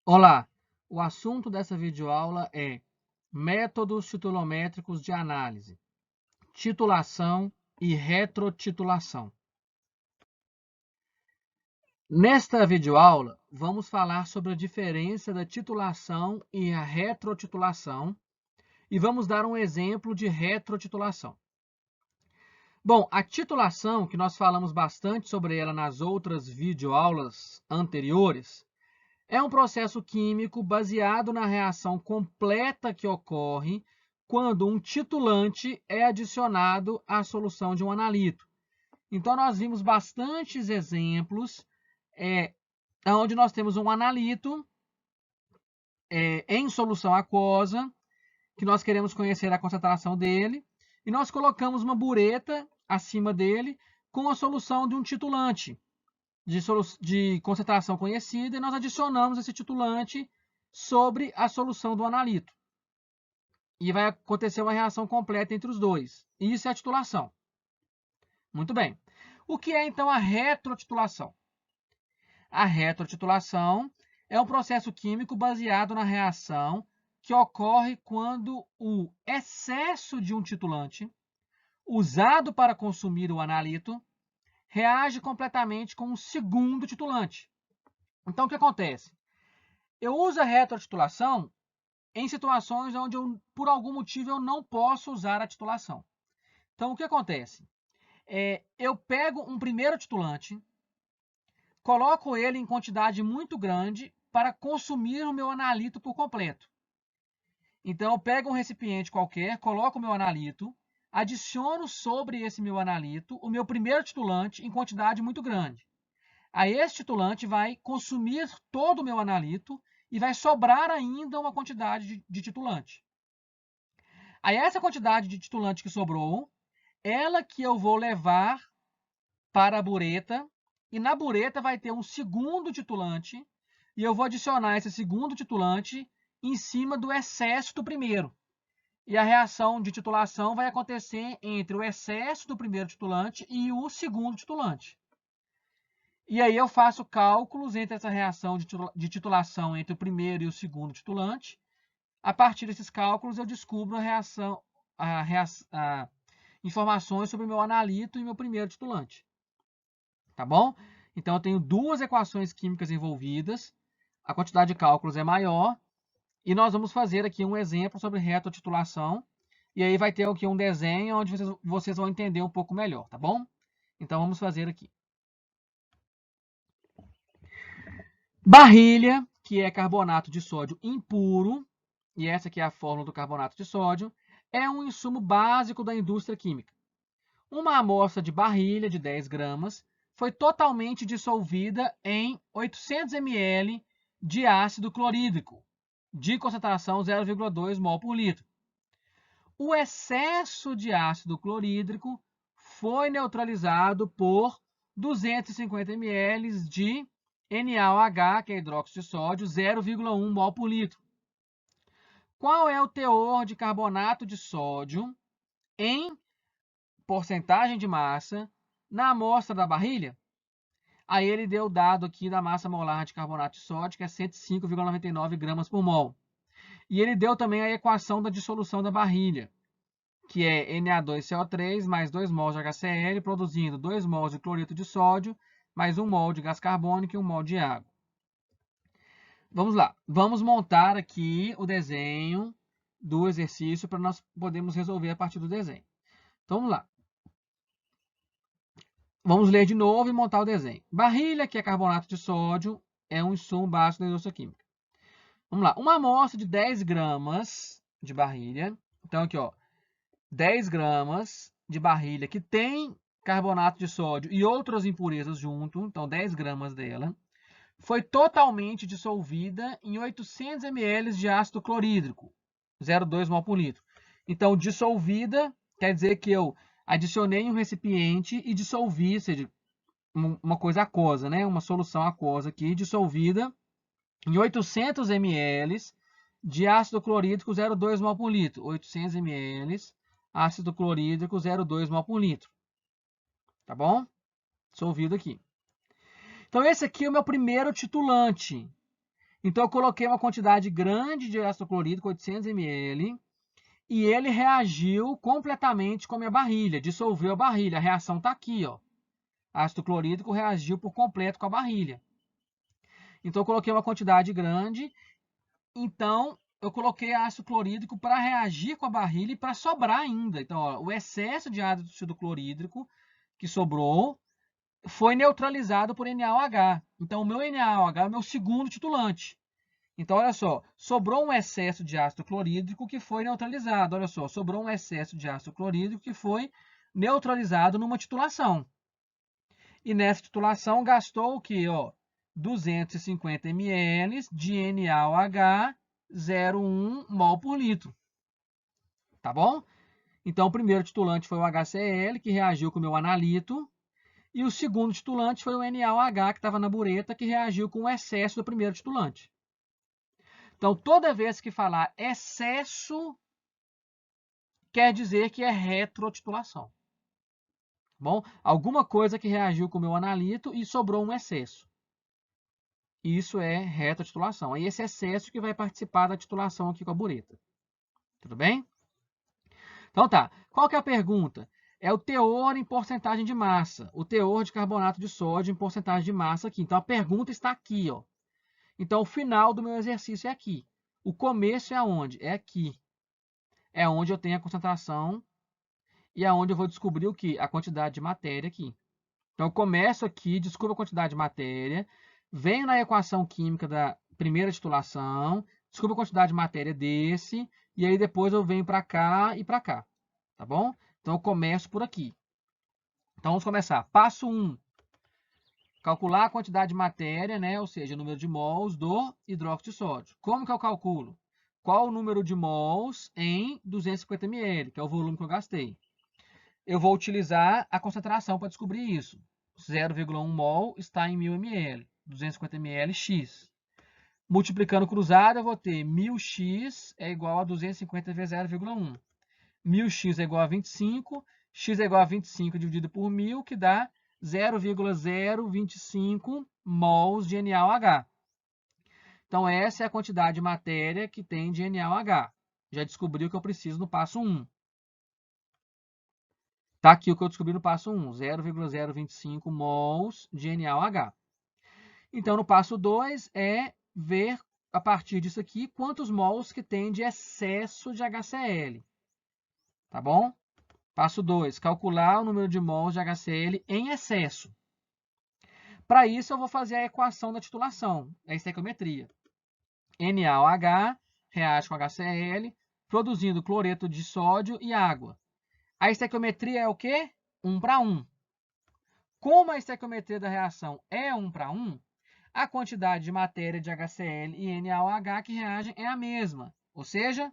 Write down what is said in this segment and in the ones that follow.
Olá, o assunto dessa videoaula é métodos titulométricos de análise, titulação e retrotitulação. Nesta videoaula, vamos falar sobre a diferença da titulação e a retrotitulação e vamos dar um exemplo de retrotitulação. Bom, a titulação, que nós falamos bastante sobre ela nas outras videoaulas anteriores, é um processo químico baseado na reação completa que ocorre quando um titulante é adicionado à solução de um analito. Então, nós vimos bastantes exemplos onde nós temos um analito em solução aquosa, que nós queremos conhecer a concentração dele, e nós colocamos uma bureta acima dele com a solução de um titulante de concentração conhecida, e nós adicionamos esse titulante sobre a solução do analito. E vai acontecer uma reação completa entre os dois. Isso é a titulação. Muito bem. O que é, então, a retrotitulação? A retrotitulação é um processo químico baseado na reação que ocorre quando o excesso de um titulante, usado para consumir o analito, reage completamente com um segundo titulante. Então, o que acontece? Eu uso a retrotitulação em situações onde, por algum motivo, eu não posso usar a titulação. Então, o que acontece? Eu pego um primeiro titulante, coloco ele em quantidade muito grande para consumir o meu analito por completo. Então, eu pego um recipiente qualquer, coloco o meu analito, adiciono sobre esse meu analito o meu primeiro titulante em quantidade muito grande. Aí esse titulante vai consumir todo o meu analito e vai sobrar ainda uma quantidade de titulante. Aí essa quantidade de titulante que sobrou, ela que eu vou levar para a bureta, e na bureta vai ter um segundo titulante, e eu vou adicionar esse segundo titulante em cima do excesso do primeiro. E a reação de titulação vai acontecer entre o excesso do primeiro titulante e o segundo titulante. E aí eu faço cálculos entre essa reação de titulação entre o primeiro e o segundo titulante. A partir desses cálculos, eu descubro informações sobre o meu analito e meu primeiro titulante. Tá bom? Então, eu tenho duas equações químicas envolvidas, a quantidade de cálculos é maior, e nós vamos fazer aqui um exemplo sobre retrotitulação, e aí vai ter aqui um desenho onde vocês vão entender um pouco melhor, tá bom? Então, vamos fazer aqui. Barrilha, que é carbonato de sódio impuro, e essa aqui é a fórmula do carbonato de sódio, é um insumo básico da indústria química. Uma amostra de barrilha de 10 gramas foi totalmente dissolvida em 800 ml de ácido clorídrico, de concentração 0,2 mol por litro. O excesso de ácido clorídrico foi neutralizado por 250 ml de NaOH, que é hidróxido de sódio, 0,1 mol por litro. Qual é o teor de carbonato de sódio em porcentagem de massa na amostra da barrilha? Aí ele deu o dado aqui da massa molar de carbonato de sódio, que é 105,99 gramas por mol. E ele deu também a equação da dissolução da barrilha, que é Na2CO3 mais 2 mols de HCl, produzindo 2 mols de cloreto de sódio, mais 1 mol de gás carbônico e 1 mol de água. Vamos lá. Vamos montar aqui o desenho do exercício para nós podermos resolver a partir do desenho. Então, vamos lá. Vamos ler de novo e montar o desenho. Barrilha, que é carbonato de sódio, é um insumo básico da indústria química. Vamos lá. Uma amostra de 10 gramas de barrilha. Então, aqui, ó, 10 gramas de barrilha que tem carbonato de sódio e outras impurezas junto, então 10 gramas dela, foi totalmente dissolvida em 800 ml de ácido clorídrico, 0,2 mol por litro. Então, dissolvida quer dizer que eu adicionei em um recipiente e dissolvi, ou seja, uma coisa aquosa, né? Uma solução aquosa aqui, dissolvida em 800 ml de ácido clorídrico 0,2 mol por litro. 800 ml ácido clorídrico 0,2 mol por litro. Tá bom? Dissolvido aqui. Então, esse aqui é o meu primeiro titulante. Então, eu coloquei uma quantidade grande de ácido clorídrico, 800 ml, e ele reagiu completamente com a minha barrilha, dissolveu a barrilha. A reação está aqui, ó. Ácido clorídrico reagiu por completo com a barrilha. Então, eu coloquei uma quantidade grande. Então, eu coloquei ácido clorídrico para reagir com a barrilha e para sobrar ainda. Então, ó, o excesso de ácido clorídrico que sobrou foi neutralizado por NaOH. Então, o meu NaOH é o meu segundo titulante. Então, olha só, sobrou um excesso de ácido clorídrico que foi neutralizado. Olha só, sobrou um excesso de ácido clorídrico que foi neutralizado numa titulação. E nessa titulação gastou o quê? Ó, 250 ml de NaOH 0,1 mol por litro. Tá bom? Então, o primeiro titulante foi o HCl, que reagiu com o meu analito. E o segundo titulante foi o NaOH, que estava na bureta, que reagiu com o excesso do primeiro titulante. Então, toda vez que falar excesso, quer dizer que é retrotitulação. Bom, alguma coisa que reagiu com o meu analito e sobrou um excesso. Isso é retrotitulação. É esse excesso que vai participar da titulação aqui com a bureta. Tudo bem? Então tá. Qual que é a pergunta? É o teor em porcentagem de massa. O teor de carbonato de sódio em porcentagem de massa aqui. Então, a pergunta está aqui, ó. Então, o final do meu exercício é aqui. O começo é aonde? É aqui. É onde eu tenho a concentração e aonde eu vou descobrir o quê? A quantidade de matéria aqui. Então, eu começo aqui, descubro a quantidade de matéria, venho na equação química da primeira titulação, descubro a quantidade de matéria desse, e aí depois eu venho para cá e para cá. Tá bom? Então, eu começo por aqui. Então, vamos começar. Passo 1. Calcular a quantidade de matéria, né? Ou seja, o número de mols do hidróxido de sódio. Como que eu calculo? Qual o número de mols em 250 ml, que é o volume que eu gastei? Eu vou utilizar a concentração para descobrir isso. 0,1 mol está em 1000 ml, 250 ml, X. Multiplicando cruzado, eu vou ter 1000x é igual a 250 vezes 0,1. 1000x é igual a 25, x é igual a 25 dividido por 1000, que dá 0,025 mols de NaOH. Então, essa é a quantidade de matéria que tem de NaOH. Já descobri o que eu preciso no passo 1. Está aqui o que eu descobri no passo 1, 0,025 mols de NaOH. Então, no passo 2 é ver, a partir disso aqui, quantos mols que tem de excesso de HCl. Tá bom? Passo 2, calcular o número de mols de HCl em excesso. Para isso, eu vou fazer a equação da titulação, a estequiometria. NaOH reage com HCl, produzindo cloreto de sódio e água. A estequiometria é o quê? 1 para 1. Como a estequiometria da reação é 1 para 1, a quantidade de matéria de HCl e NaOH que reagem é a mesma. Ou seja,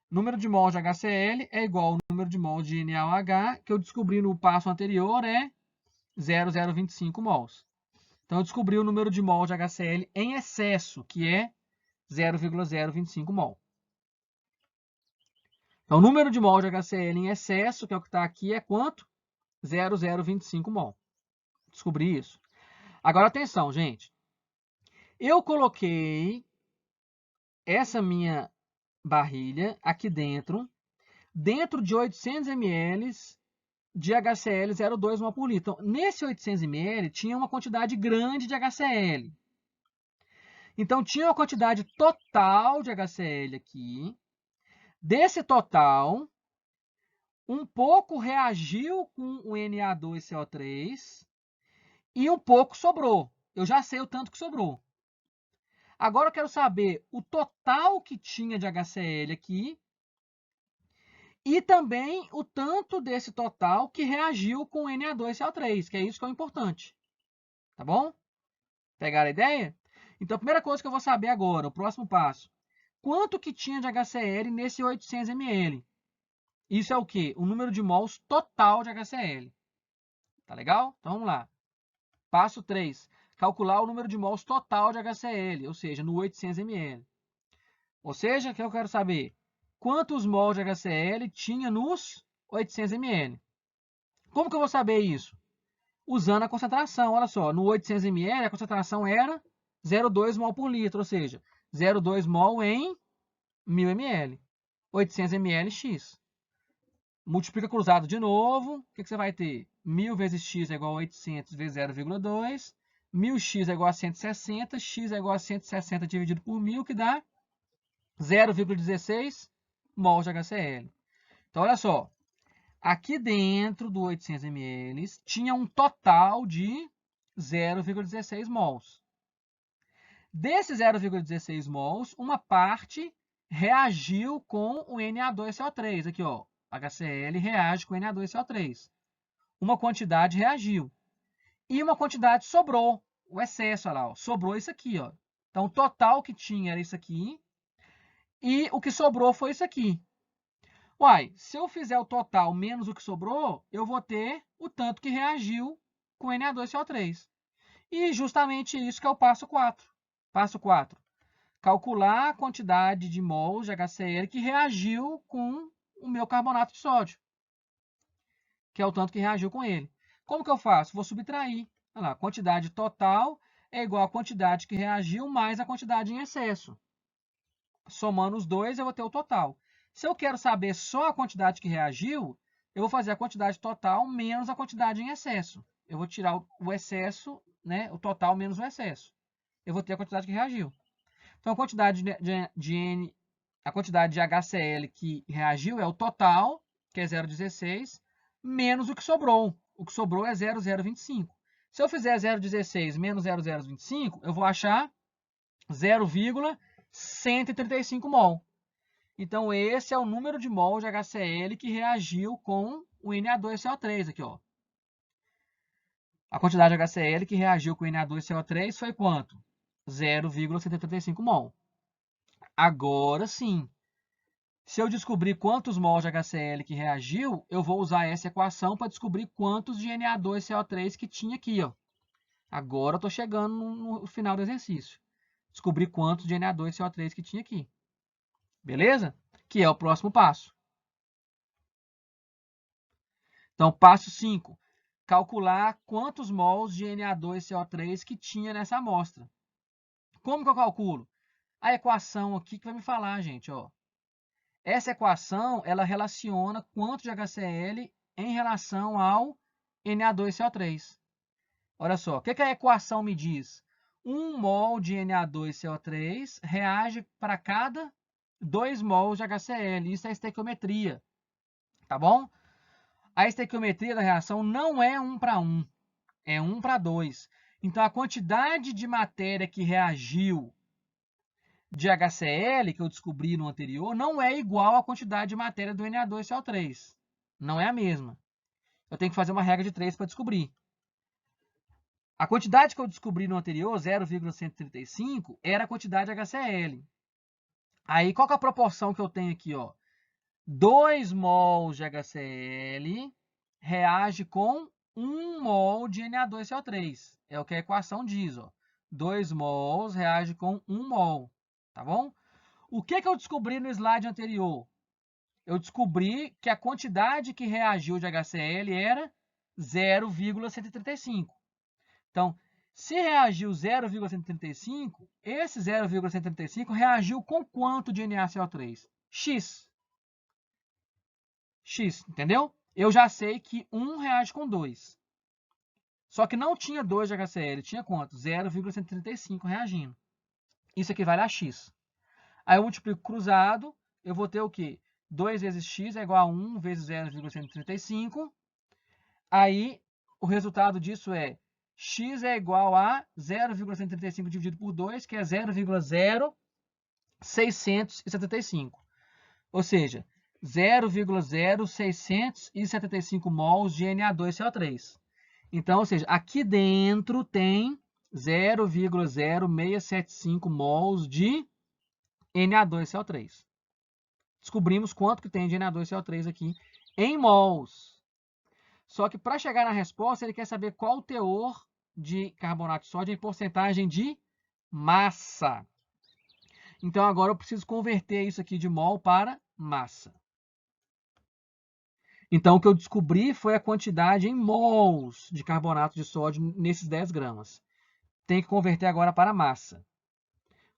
número de mols de HCl é igual ao número de mols de NaOH, que eu descobri no passo anterior, é 0,025 mols. Então, eu descobri o número de mols de HCl em excesso, que é 0,025 mol. Então, o número de mols de HCl em excesso, que é o que está aqui, é quanto? 0,025 mol. Descobri isso. Agora, atenção, gente. Eu coloquei essa minha barrilha aqui dentro de 800 ml de HCl 0,2 mol por litro. Então, nesse 800 ml tinha uma quantidade grande de HCl. Então, tinha uma quantidade total de HCl aqui. Desse total, um pouco reagiu com o Na2CO3 e um pouco sobrou. Eu já sei o tanto que sobrou. Agora eu quero saber o total que tinha de HCl aqui e também o tanto desse total que reagiu com o Na2CO3, que é isso que é o importante. Tá bom? Pegaram a ideia? Então, a primeira coisa que eu vou saber agora, o próximo passo. Quanto que tinha de HCl nesse 800 ml? Isso é o quê? O número de mols total de HCl. Tá legal? Então, vamos lá. Passo 3. Calcular o número de mols total de HCl, ou seja, no 800 ml. Ou seja, o que eu quero saber? Quantos mols de HCl tinha nos 800 ml? Como que eu vou saber isso? Usando a concentração. Olha só, no 800 ml a concentração era 0,2 mol por litro, ou seja, 0,2 mol em 1000 ml. 800 ml x. Multiplica cruzado de novo. O que você vai ter? 1000 vezes x é igual a 800 vezes 0,2. 1000x é igual a 160. X é igual a 160 dividido por 1000, que dá 0,16 mol de HCl. Então, olha só. Aqui dentro do 800 ml tinha um total de 0,16 mols. Desses 0,16 mols, uma parte reagiu com o Na2CO3. Aqui, ó, HCl reage com o Na2CO3. Uma quantidade reagiu. E uma quantidade sobrou, o excesso, olha lá, ó, sobrou isso aqui. Ó. Então, o total que tinha era isso aqui. E o que sobrou foi isso aqui. Uai, se eu fizer o total menos o que sobrou, eu vou ter o tanto que reagiu com Na2CO3. E justamente isso que é o passo 4. Passo 4. Calcular a quantidade de mols de HCl que reagiu com o meu carbonato de sódio, que é o tanto que reagiu com ele. Como que eu faço? Vou subtrair. Olha lá, a quantidade total é igual à quantidade que reagiu mais a quantidade em excesso. Somando os dois, eu vou ter o total. Se eu quero saber só a quantidade que reagiu, eu vou fazer a quantidade total menos a quantidade em excesso. Eu vou tirar o excesso, né, o total menos o excesso. Eu vou ter a quantidade que reagiu. Então, a quantidade de HCl que reagiu é o total, que é 0,16, menos o que sobrou. O que sobrou é 0,025. Se eu fizer 0,16 menos 0,025, eu vou achar 0,135 mol. Então, esse é o número de mol de HCl que reagiu com o Na2CO3 aqui, ó. A quantidade de HCl que reagiu com o Na2CO3 foi quanto? 0,135 mol. Agora sim, se eu descobrir quantos mols de HCl que reagiu, eu vou usar essa equação para descobrir quantos de Na2CO3 que tinha aqui. Ó. Agora eu estou chegando no final do exercício. Descobrir quantos de Na2CO3 que tinha aqui. Beleza? Que é o próximo passo. Então, passo 5. Calcular quantos mols de Na2CO3 que tinha nessa amostra. Como que eu calculo? A equação aqui que vai me falar, gente. Ó. Essa equação ela relaciona quanto de HCl em relação ao Na2CO3. Olha só, o que a equação me diz? 1 mol de Na2CO3 reage para cada 2 mols de HCl. Isso é estequiometria. Tá bom? A estequiometria da reação não é 1 para 1, é 1 para 2. Então, a quantidade de matéria que reagiu de HCl, que eu descobri no anterior, não é igual à quantidade de matéria do Na2CO3. Não é a mesma. Eu tenho que fazer uma regra de 3 para descobrir. A quantidade que eu descobri no anterior, 0,135, era a quantidade de HCl. Aí, qual que é a proporção que eu tenho aqui? Ó? 2 mols de HCl reage com 1 mol de Na2CO3. É o que a equação diz. Ó. 2 mols reage com 1 mol. Tá bom? O que eu descobri no slide anterior? Eu descobri que a quantidade que reagiu de HCl era 0,135. Então, se reagiu 0,135, esse 0,135 reagiu com quanto de NaCO3? X. X, entendeu? Eu já sei que 1 reage com 2. Só que não tinha 2 de HCl, tinha quanto? 0,135 reagindo. Isso equivale a X. Aí eu multiplico cruzado, eu vou ter o quê? 2 vezes x é igual a 1 vezes 0,135. Aí o resultado disso é x é igual a 0,135 dividido por 2, que é 0,0675. Ou seja, 0,0675 mols de Na2CO3. Então, ou seja, aqui dentro tem 0,0675 mols de Na2CO3. Descobrimos quanto que tem de Na2CO3 aqui em mols. Só que para chegar na resposta, ele quer saber qual o teor de carbonato de sódio em porcentagem de massa. Então, agora eu preciso converter isso aqui de mol para massa. Então, o que eu descobri foi a quantidade em mols de carbonato de sódio nesses 10 gramas. tem que converter agora para massa.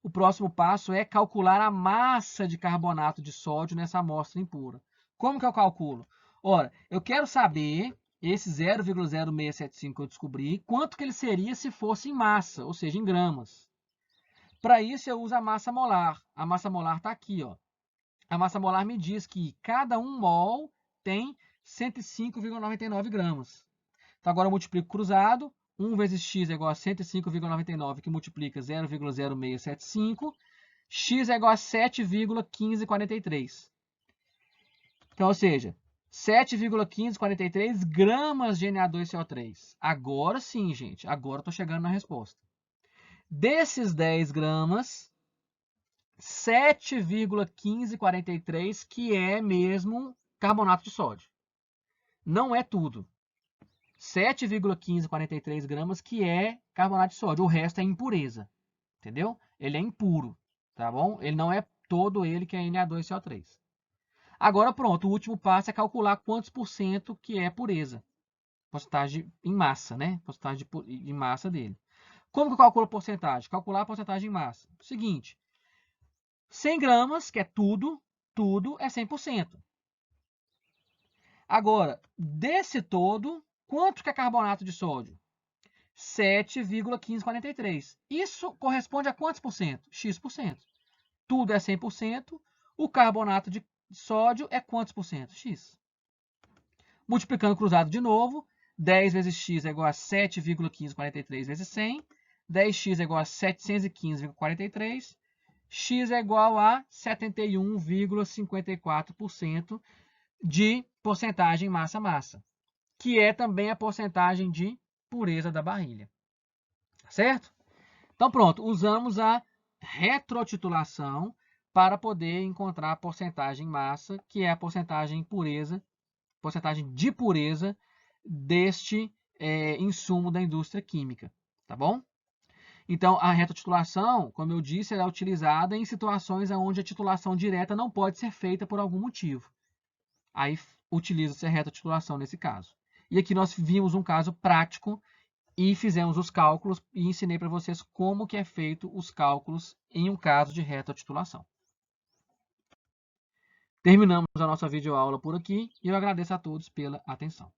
O próximo passo é calcular a massa de carbonato de sódio nessa amostra impura. Como que eu calculo? Ora, eu quero saber, esse 0,0675 que eu descobri, quanto que ele seria se fosse em massa, ou seja, em gramas. Para isso, eu uso a massa molar. A massa molar está aqui, ó. A massa molar me diz que cada 1 mol tem 105,99 gramas. Então, agora eu multiplico cruzado. 1 vezes x é igual a 105,99, que multiplica 0,0675. X é igual a 7,1543. Então, ou seja, 7,1543 gramas de Na2CO3. Agora sim, gente. Agora eu estou chegando na resposta. Desses 10 gramas, 7,1543 que é mesmo carbonato de sódio. Não é tudo. 7,1543 gramas que é carbonato de sódio. O resto é impureza. Entendeu? Ele é impuro. Tá bom? Ele não é todo ele que é Na2CO3. Agora pronto, o último passo é calcular quantos por cento que é pureza. Porcentagem em massa, né? Porcentagem em massa dele. Como que eu calculo a porcentagem? Calcular a porcentagem em massa. Seguinte, 100 gramas, que é tudo é 100%. Agora, desse todo, quanto que é carbonato de sódio? 7,1543. Isso corresponde a quantos por cento? X%. Tudo é 100%. O carbonato de sódio é quantos por cento? X. Multiplicando cruzado de novo, 10 vezes x é igual a 7,1543 vezes 100. 10x é igual a 715,43. X é igual a 71,54% de porcentagem massa-massa, que é também a porcentagem de pureza da barrilha. Certo? Então pronto, usamos a retrotitulação para poder encontrar a porcentagem massa, que é a porcentagem de pureza deste insumo da indústria química. Tá bom? Então, a retrotitulação, como eu disse, ela é utilizada em situações onde a titulação direta não pode ser feita por algum motivo. Aí utiliza-se a retrotitulação nesse caso. E aqui nós vimos um caso prático e fizemos os cálculos e ensinei para vocês como que é feito os cálculos em um caso de retrotitulação. Terminamos a nossa videoaula por aqui e eu agradeço a todos pela atenção.